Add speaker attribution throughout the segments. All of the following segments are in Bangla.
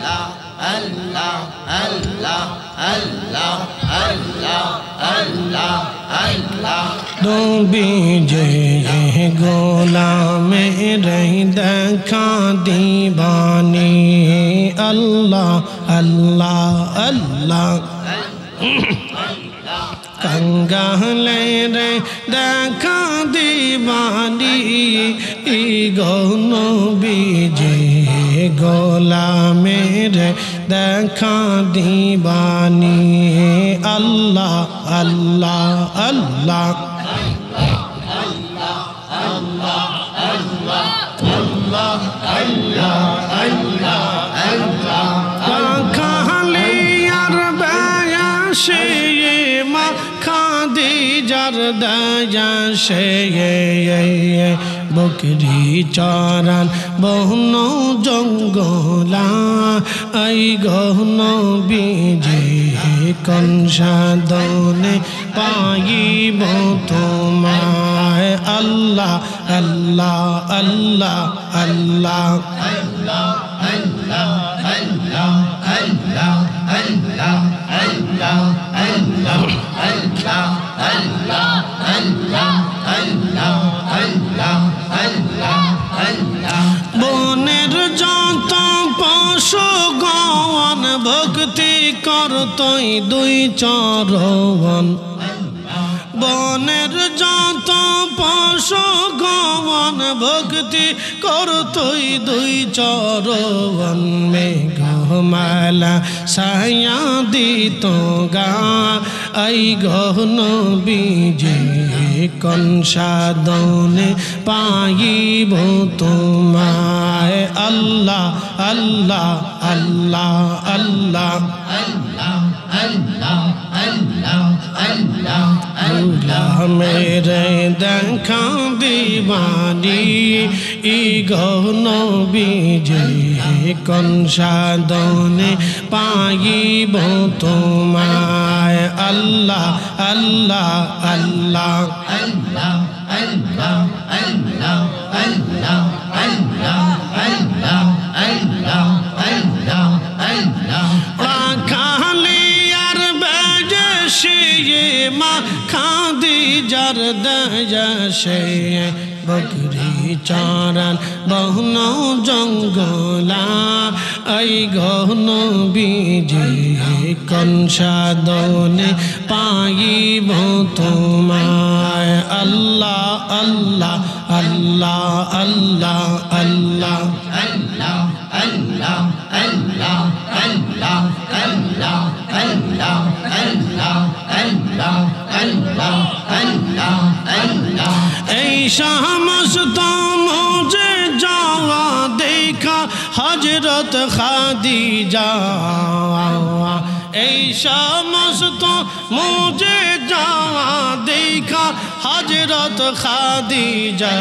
Speaker 1: Allah Allah Allah Allah Allah Allah
Speaker 2: Dobi je golame rahi dekha divani Allah Allah Allah Kangale re dekha divani gono bije golame re dekha divani Allah Allah Allah বকরি চরান বহন জঙ্গলা আই গহন বিজে কনসাদনে পাইব তোমায় আল্লাহ আল্লাহ আল্লাহ আল্লাহ
Speaker 1: Allah Allah Allah Allah Allah Allah Allah Allah Allah Allah Allah Allah Allah Allah
Speaker 2: বনের যত পশু গণ ভক্তি করতই দুই চরণ বনের যত পশু গণ ভক্তি করতই দুই চরণ মেঘমালা ছায়া দিত গা আই গহন বিজে কনসাদনে পাইব তোমায় আল্লাহ আল্লাহ আল্লাহ আল্লাহ
Speaker 1: Allah Allah Allah Allah Allah
Speaker 2: মেরে দেখা দিবানি ই গহন বিজে কনসাদনে পাইব তোমায় আল্লাহ আল্লাহ আল্লাহ
Speaker 1: Allah Allah Allah Allah Allah Allah Allah Allah Allah
Speaker 2: রাখালিয়ার বেজে সে মা খাদিজার দয়া সে বকরি চরান বহন জঙ্গলা আই গহন বিজে কনসাদনে পাইব তোমায় আল্লাহ আল্লাহ আল্লাহ আল্লাহ আল্লাহ
Speaker 1: Allah Allah Allah Allah Allah Allah Allah Allah Allah Allah Allah
Speaker 2: এই সমস্ত মুঝে যাওয়া দেখা হযরত খাদিজা এই সমস্ত মুঝে যাওয়া দেখা হযরত খাদিজা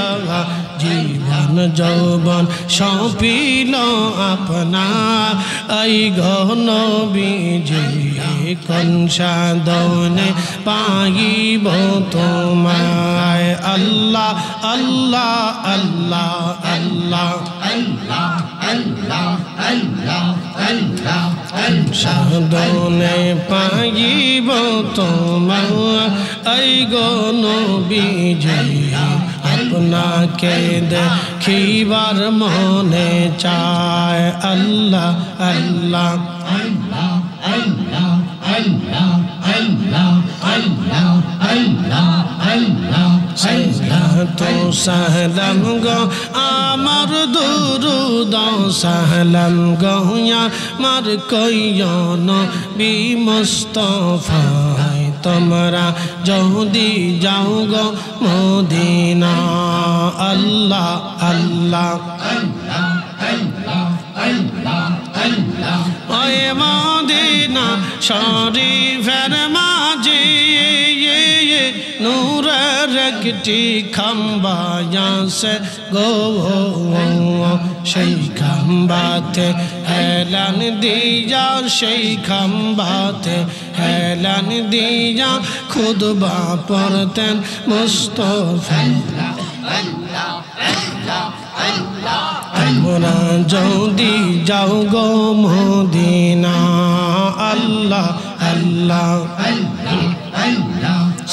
Speaker 2: জীবন যৌবন সপিল আপনা আই গহন বিজে কনসাদনে পাইব তোমায় আল্লাহ আল্লাহ আল্লাহ আল্লাহ
Speaker 1: Allah Allah Allah Allah
Speaker 2: সাদনে পাইব তোমায় আই গহন বিজে আপনাকে দেখিবার মনে চায় আল্লাহ আল্লাহ
Speaker 1: Allah Allah Allah Allah Allah Allah Allah
Speaker 2: তো সালাম গো আমার দুরুদ সালাম গো আমার কইয়ন বি মুস্তাফায় তোমরা যদি যাও গো মদিনা আল্লাহ আল্লাহ
Speaker 1: Allah Allah Allah Allah
Speaker 2: ওই মদিনা শরীফের মাঝে নূরের একটি খাম্বা আছে গো সেই খাম্বাতে হেলান দিয়া সেই খাম্বাতে হেলান দিয়া খুতবা পড়তেন মুস্তাফা
Speaker 1: Allah Allah
Speaker 2: তোমরা যদি যাও গো মদিনা আল্লাহ আল্লাহ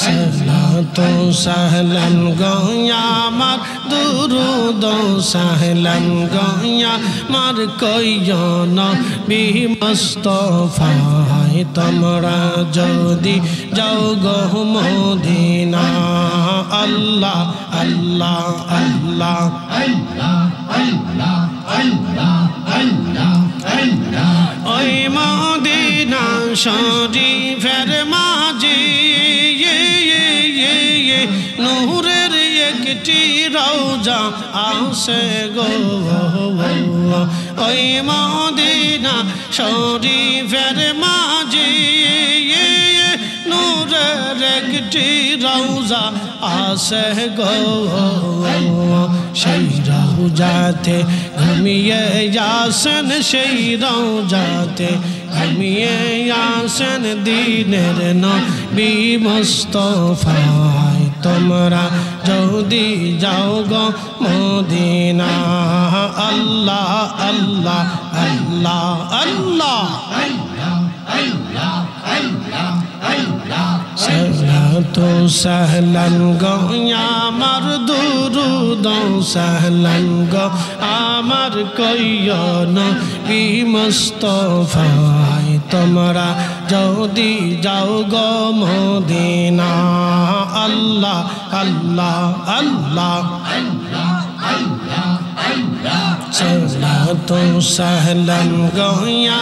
Speaker 2: সালাতু সালাম গো আমার দুরুদ সালাম গো আমার কইও নবী মুস্তাফায় তোমরা যদি যাও গো মদিনা আল্লাহ আল্লাহ আল্লাহ ওই মদিনা শরীফের মাঝি নূরের একটি রওজা আছে গো ওই মদিনা শরীফের মাঝি নূরের একটি রওজা আছে গো সেই রওজাতে ঘুমিয়ে আসেন সেই রওজাতে ঘুমিয়ে আসেন দিনের নবী মুস্তাফায় তোমরা যদি যাও গো মদিনা আল্লাহ আল্লাহ আল্লাহ আল্লাহ সালাতু সালাম গো আমার দুরুদ সালাম গো আমার কইও নবী মুস্তাফায় তোমরা যদি যাও গো মদিনা আল্লাহ আল্লাহ আল্লাহ সালাতু সালাম গো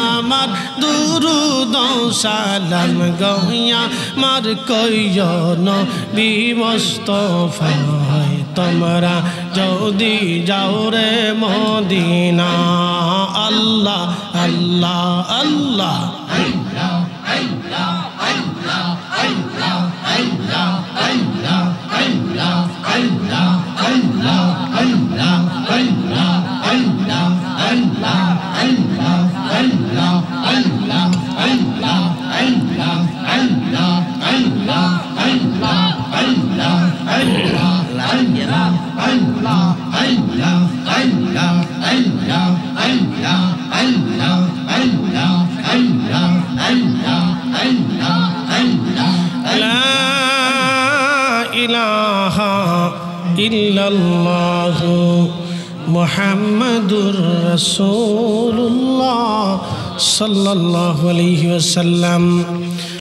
Speaker 2: আমার দুরুদ সালাম গো আমার কইও নবী মুস্তাফায় তোমরা যদি যাও রে মদিনা আল্লাহ আল্লাহ আল্লাহ ইল্লাল্লাহু মুহাম্মাদুর রাসূলুল্লাহ সাল্লাল্লাহু আলাইহি ওয়াসাল্লাম।